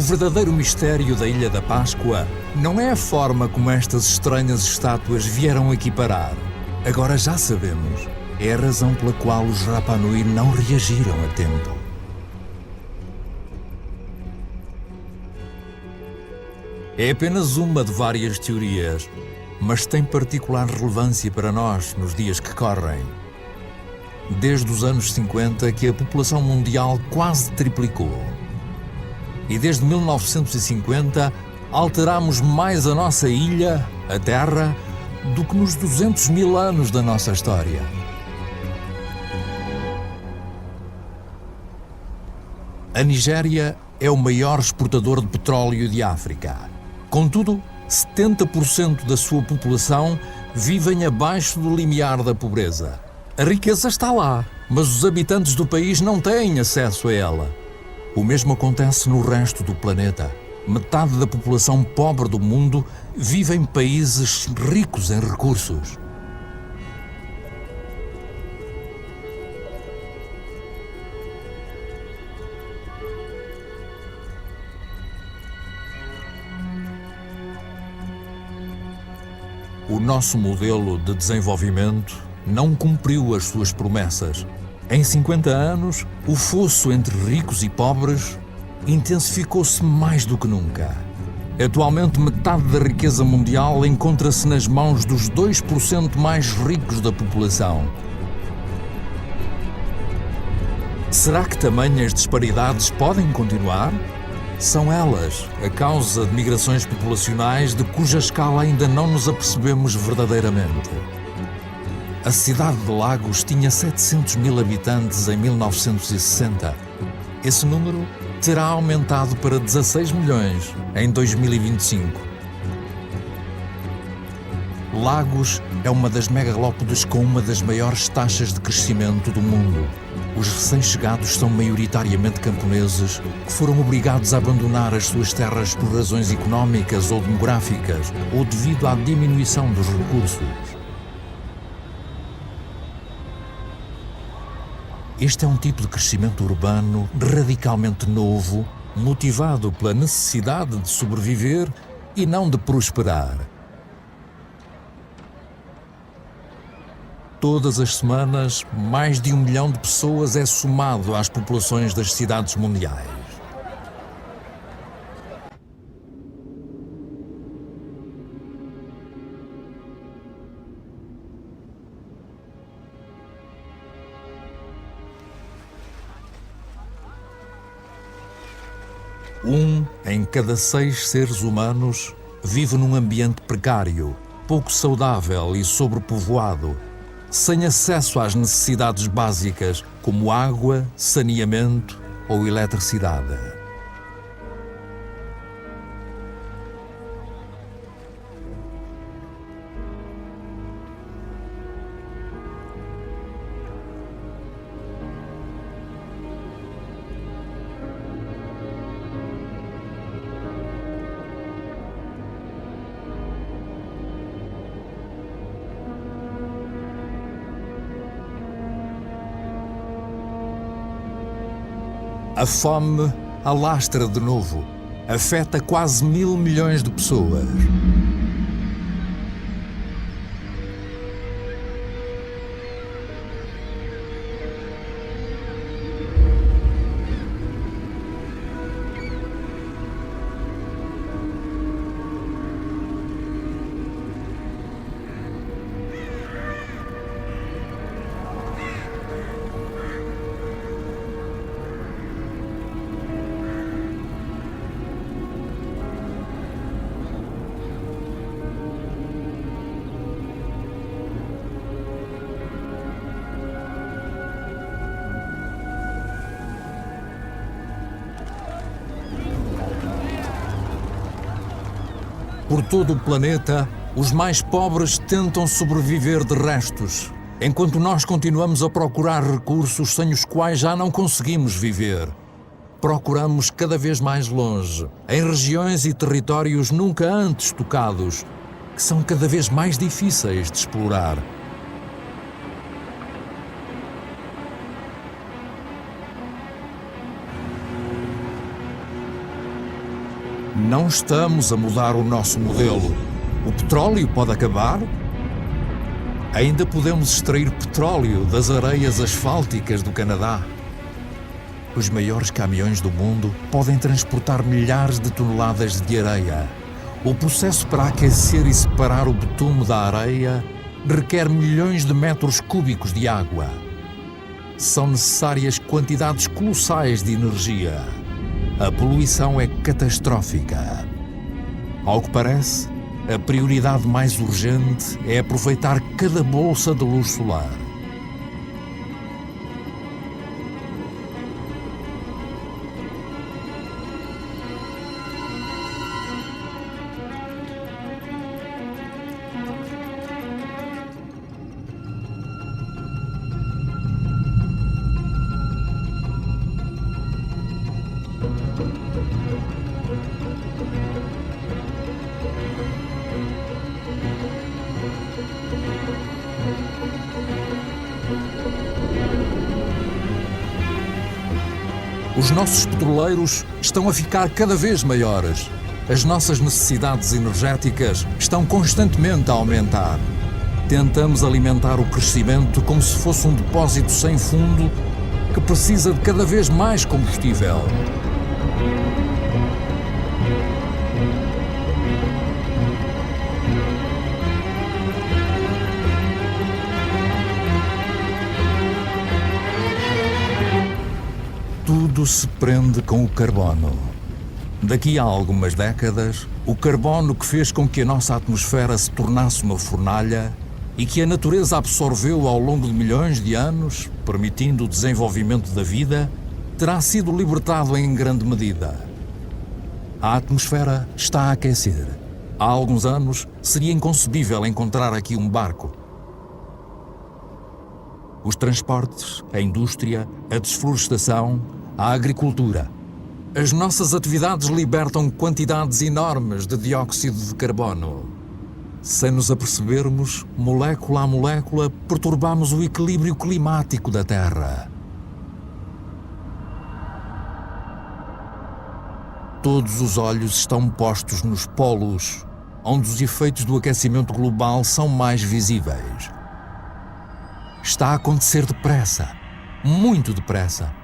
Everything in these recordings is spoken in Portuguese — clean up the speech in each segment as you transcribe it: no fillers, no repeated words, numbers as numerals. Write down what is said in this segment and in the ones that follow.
verdadeiro mistério da Ilha da Páscoa não é a forma como estas estranhas estátuas vieram aqui parar. Agora já sabemos. É a razão pela qual os Rapa Nui não reagiram a tempo. É apenas uma de várias teorias, mas tem particular relevância para nós nos dias que correm. Desde os anos 50 que a população mundial quase triplicou. E desde 1950 alterámos mais a nossa ilha, a Terra, do que nos 200 mil anos da nossa história. A Nigéria é o maior exportador de petróleo de África. Contudo, 70% da sua população vivem abaixo do limiar da pobreza. A riqueza está lá, mas os habitantes do país não têm acesso a ela. O mesmo acontece no resto do planeta. Metade da população pobre do mundo vive em países ricos em recursos. O nosso modelo de desenvolvimento não cumpriu as suas promessas. Em 50 anos, o fosso entre ricos e pobres intensificou-se mais do que nunca. Atualmente, metade da riqueza mundial encontra-se nas mãos dos 2% mais ricos da população. Será que tamanhas disparidades podem continuar? São elas a causa de migrações populacionais de cuja escala ainda não nos apercebemos verdadeiramente. A cidade de Lagos tinha 700 mil habitantes em 1960. Esse número terá aumentado para 16 milhões em 2025. Lagos é uma das megalópodes com uma das maiores taxas de crescimento do mundo. Os recém-chegados são maioritariamente camponeses que foram obrigados a abandonar as suas terras por razões económicas ou demográficas ou devido à diminuição dos recursos. Este é um tipo de crescimento urbano radicalmente novo, motivado pela necessidade de sobreviver e não de prosperar. Todas as semanas, mais de 1 milhão de pessoas é somado às populações das cidades mundiais. Um em cada 6 seres humanos vive num ambiente precário, pouco saudável e sobrepovoado, sem acesso às necessidades básicas como água, saneamento ou eletricidade. A fome alastra de novo, afeta quase 1.000 milhões de pessoas. Por todo o planeta, os mais pobres tentam sobreviver de restos, enquanto nós continuamos a procurar recursos sem os quais já não conseguimos viver. Procuramos cada vez mais longe, em regiões e territórios nunca antes tocados, que são cada vez mais difíceis de explorar. Não estamos a mudar o nosso modelo. O petróleo pode acabar? Ainda podemos extrair petróleo das areias asfálticas do Canadá. Os maiores caminhões do mundo podem transportar milhares de toneladas de areia. O processo para aquecer e separar o betume da areia requer milhões de metros cúbicos de água. São necessárias quantidades colossais de energia. A poluição é catastrófica. Ao que parece, a prioridade mais urgente é aproveitar cada bolsa de luz solar. Os nossos petroleiros estão a ficar cada vez maiores. As nossas necessidades energéticas estão constantemente a aumentar. Tentamos alimentar o crescimento como se fosse um depósito sem fundo que precisa de cada vez mais combustível. Tudo se prende com o carbono. Daqui a algumas décadas, o carbono que fez com que a nossa atmosfera se tornasse uma fornalha e que a natureza absorveu ao longo de milhões de anos, permitindo o desenvolvimento da vida, terá sido libertado em grande medida. A atmosfera está a aquecer. Há alguns anos, seria inconcebível encontrar aqui um barco. Os transportes, a indústria, a desflorestação, a agricultura. As nossas atividades libertam quantidades enormes de dióxido de carbono. Sem nos apercebermos, molécula a molécula, perturbamos o equilíbrio climático da Terra. Todos os olhos estão postos nos polos, onde os efeitos do aquecimento global são mais visíveis. Está a acontecer depressa, muito depressa.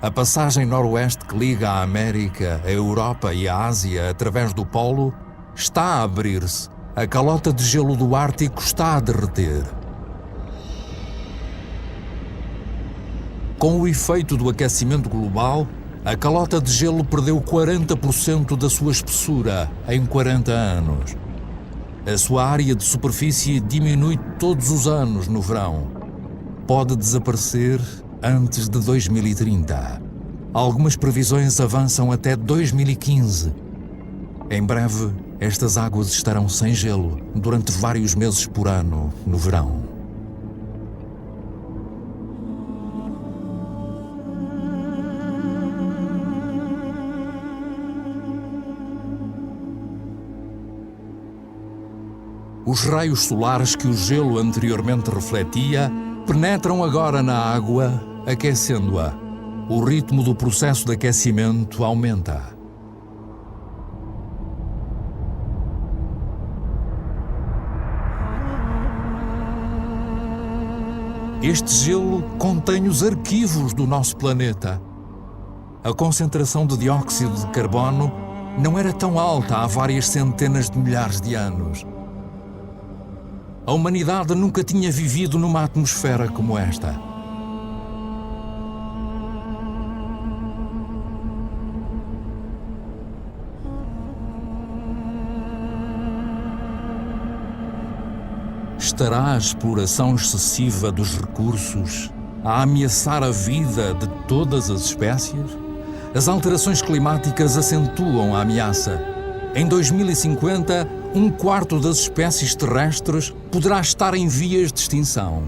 A passagem noroeste que liga a América, a Europa e a Ásia através do polo está a abrir-se. A calota de gelo do Ártico está a derreter. Com o efeito do aquecimento global, a calota de gelo perdeu 40% da sua espessura em 40 anos. A sua área de superfície diminui todos os anos no verão. Pode desaparecer antes de 2030. Algumas previsões avançam até 2015. Em breve, estas águas estarão sem gelo durante vários meses por ano no verão. Os raios solares que o gelo anteriormente refletia penetram agora na água, aquecendo-a. O ritmo do processo de aquecimento aumenta. Este gelo contém os arquivos do nosso planeta. A concentração de dióxido de carbono não era tão alta há várias centenas de milhares de anos. A humanidade nunca tinha vivido numa atmosfera como esta. Estará a exploração excessiva dos recursos a ameaçar a vida de todas as espécies? As alterações climáticas acentuam a ameaça. Em 2050, um quarto das espécies terrestres poderá estar em vias de extinção.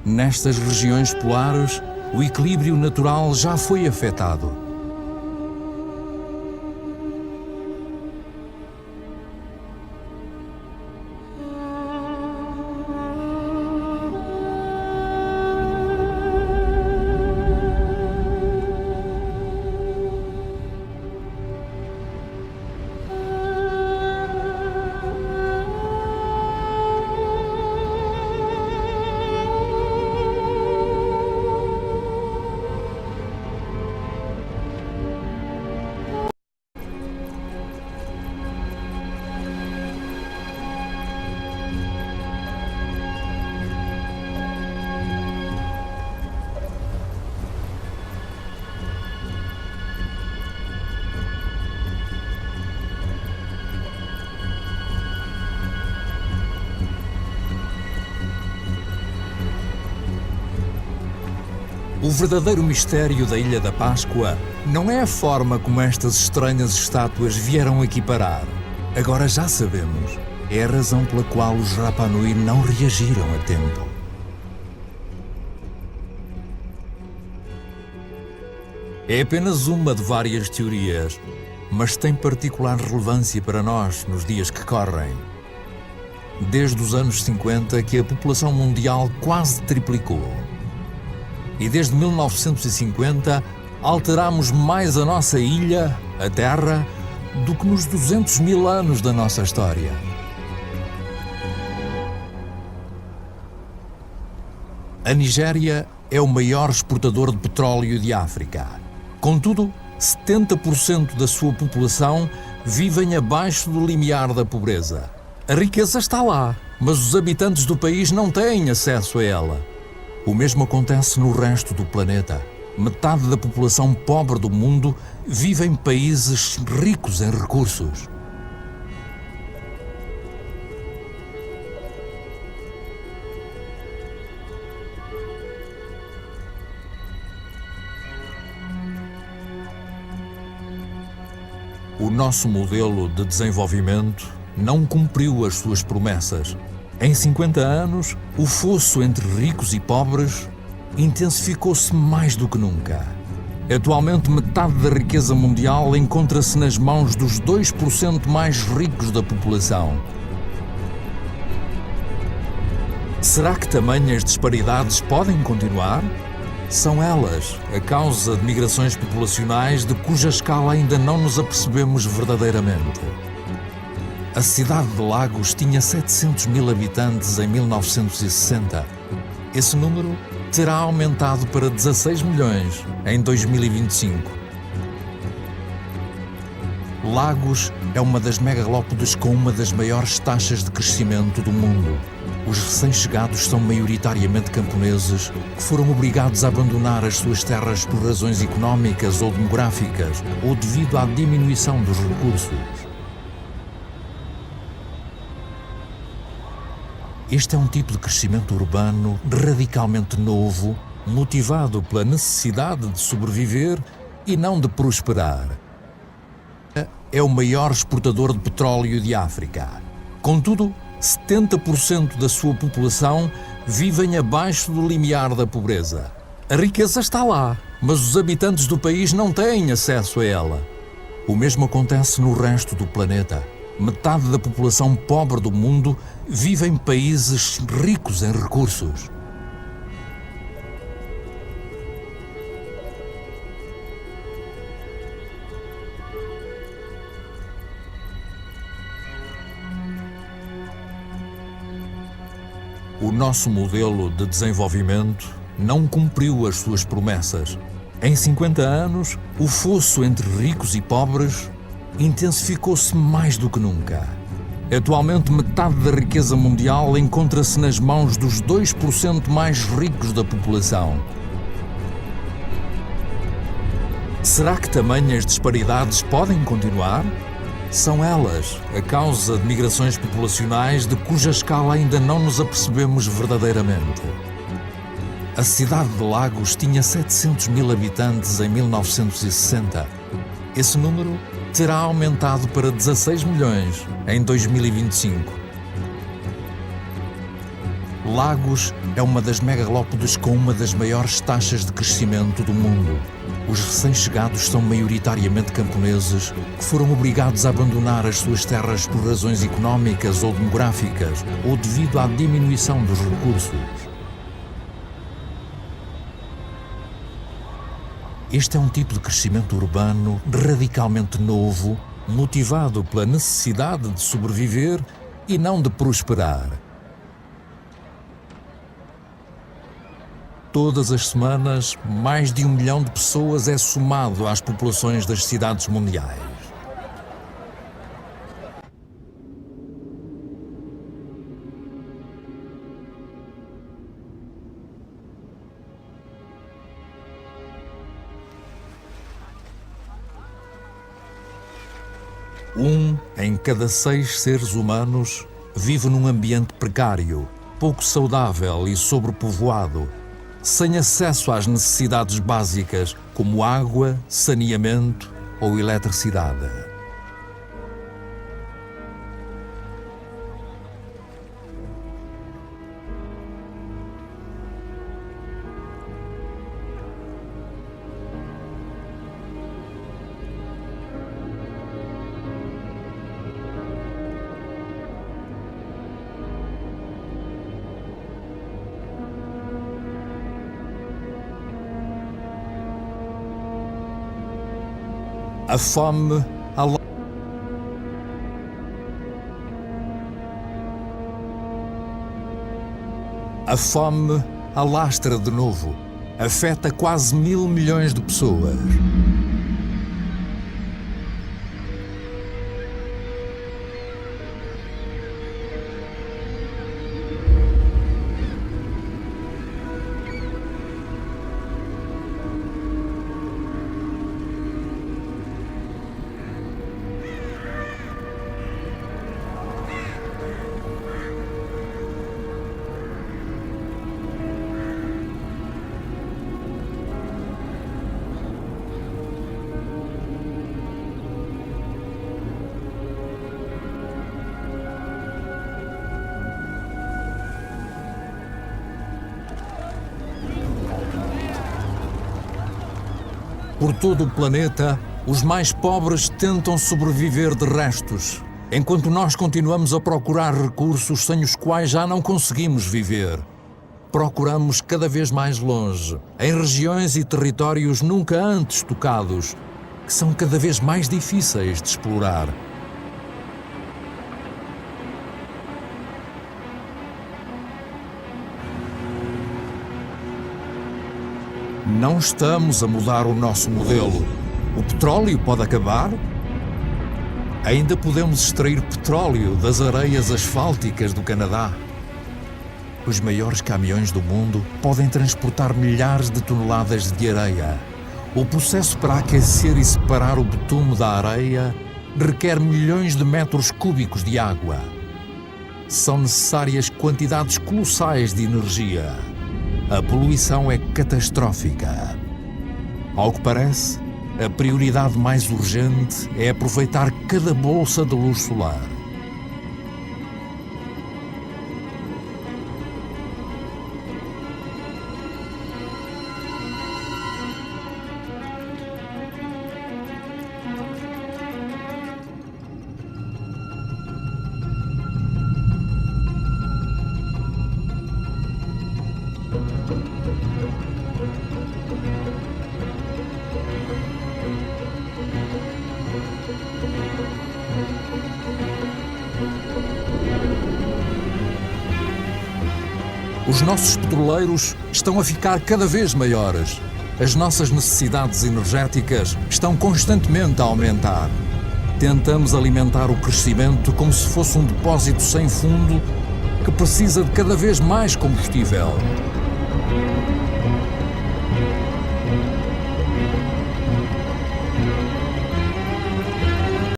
Nestas regiões polares, o equilíbrio natural já foi afetado. O verdadeiro mistério da Ilha da Páscoa não é a forma como estas estranhas estátuas vieram aqui parar. Agora já sabemos. É a razão pela qual os Rapa Nui não reagiram a tempo. É apenas uma de várias teorias, mas tem particular relevância para nós nos dias que correm. Desde os anos 50 que a população mundial quase triplicou. E desde 1950 alterámos mais a nossa ilha, a Terra, do que nos 200 mil anos da nossa história. A Nigéria é o maior exportador de petróleo de África. Contudo, 70% da sua população vivem abaixo do limiar da pobreza. A riqueza está lá, mas os habitantes do país não têm acesso a ela. O mesmo acontece no resto do planeta. Metade da população pobre do mundo vive em países ricos em recursos. O nosso modelo de desenvolvimento não cumpriu as suas promessas. Em 50 anos, o fosso entre ricos e pobres intensificou-se mais do que nunca. Atualmente, metade da riqueza mundial encontra-se nas mãos dos 2% mais ricos da população. Será que tamanhas disparidades podem continuar? São elas a causa de migrações populacionais de cuja escala ainda não nos apercebemos verdadeiramente. A cidade de Lagos tinha 700 mil habitantes em 1960. Esse número terá aumentado para 16 milhões em 2025. Lagos é uma das megalópodes com uma das maiores taxas de crescimento do mundo. Os recém-chegados são maioritariamente camponeses que foram obrigados a abandonar as suas terras por razões económicas ou demográficas ou devido à diminuição dos recursos. Este é um tipo de crescimento urbano radicalmente novo, motivado pela necessidade de sobreviver e não de prosperar. É o maior exportador de petróleo de África. Contudo, 70% da sua população vivem abaixo do limiar da pobreza. A riqueza está lá, mas os habitantes do país não têm acesso a ela. O mesmo acontece no resto do planeta. Metade da população pobre do mundo vive em países ricos em recursos. O nosso modelo de desenvolvimento não cumpriu as suas promessas. Em 50 anos, o fosso entre ricos e pobres intensificou-se mais do que nunca. Atualmente, metade da riqueza mundial encontra-se nas mãos dos 2% mais ricos da população. Será que tamanhas disparidades podem continuar? São elas a causa de migrações populacionais de cuja escala ainda não nos apercebemos verdadeiramente. A cidade de Lagos tinha 700 mil habitantes em 1960. Esse número terá aumentado para 16 milhões em 2025. Lagos é uma das megalópodes com uma das maiores taxas de crescimento do mundo. Os recém-chegados são maioritariamente camponeses que foram obrigados a abandonar as suas terras por razões económicas ou demográficas ou devido à diminuição dos recursos. Este é um tipo de crescimento urbano radicalmente novo, motivado pela necessidade de sobreviver e não de prosperar. Todas as semanas, mais de 1 milhão de pessoas é somado às populações das cidades mundiais. Um em cada 6 seres humanos vive num ambiente precário, pouco saudável e sobrepovoado. sem acesso às necessidades básicas como água, saneamento ou eletricidade. A fome alastra de novo, afeta quase 1.000 milhões de pessoas. Por todo o planeta, os mais pobres tentam sobreviver de restos, enquanto nós continuamos a procurar recursos sem os quais já não conseguimos viver. Procuramos cada vez mais longe, em regiões e territórios nunca antes tocados, que são cada vez mais difíceis de explorar. Não estamos a mudar o nosso modelo. O petróleo pode acabar? Ainda podemos extrair petróleo das areias asfálticas do Canadá. Os maiores caminhões do mundo podem transportar milhares de toneladas de areia. O processo para aquecer e separar o betume da areia requer milhões de metros cúbicos de água. São necessárias quantidades colossais de energia. A poluição é catastrófica. Ao que parece, a prioridade mais urgente é aproveitar cada bolsa de luz solar. Os nossos petroleiros estão a ficar cada vez maiores. As nossas necessidades energéticas estão constantemente a aumentar. Tentamos alimentar o crescimento como se fosse um depósito sem fundo que precisa de cada vez mais combustível.